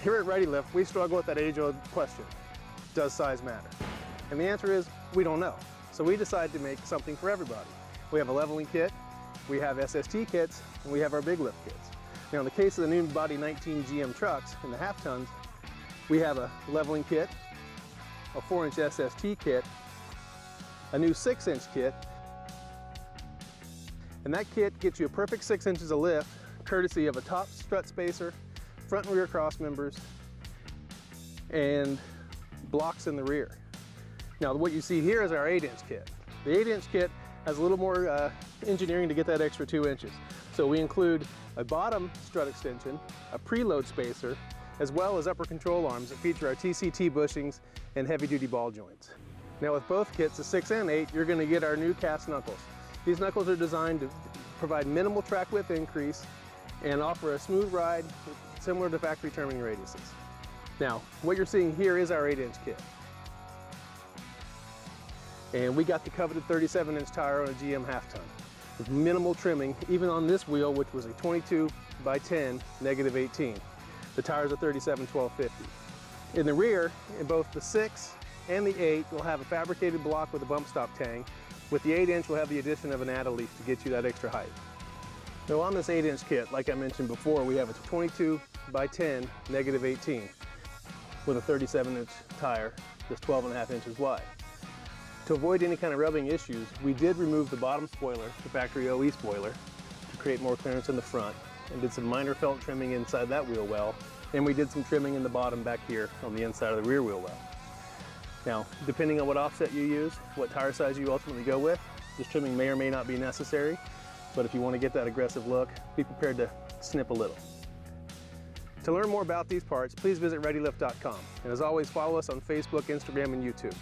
Here at ReadyLift, we struggle with that age-old question, does size matter? And the answer is, we don't know. So we decided to make something for everybody. We have a leveling kit, we have SST kits, and we have our big lift kits. Now in the case of the new body 19 GM trucks and the half tons, we have a leveling kit, a 4-inch SST kit, a new 6-inch kit, and that kit gets you a perfect 6 inches of lift, courtesy of a top strut spacer, front and rear cross members, and blocks in the rear. Now what you see here is our 8-inch kit. The 8-inch kit has a little more engineering to get that extra 2 inches. So we include a bottom strut extension, a preload spacer, as well as upper control arms that feature our TCT bushings and heavy duty ball joints. Now with both kits, the 6 and 8, you're going to get our new cast knuckles. These knuckles are designed to provide minimal track width increase and offer a smooth ride similar to factory turning radiuses. Now, what you're seeing here is our 8-inch kit. And we got the coveted 37-inch tire on a GM half ton with minimal trimming, even on this wheel, which was a 22 by 10 -18. The tires are 37/12/50. In the rear, in both the 6 and the 8, you'll have a fabricated block with a bump stop tang. With the 8-inch, we'll have the addition of an add-a leaf to get you that extra height. Now on this 8-inch kit, like I mentioned before, we have a 22 by 10 -18 with a 37-inch tire that's 12.5 inches wide. To avoid any kind of rubbing issues, we did remove the bottom spoiler, the factory OE spoiler, to create more clearance in the front, and did some minor felt trimming inside that wheel well, and we did some trimming in the bottom back here on the inside of the rear wheel well. Now, depending on what offset you use, what tire size you ultimately go with, this trimming may or may not be necessary. But if you want to get that aggressive look, be prepared to snip a little. To learn more about these parts, please visit ReadyLift.com. And as always, follow us on Facebook, Instagram, and YouTube.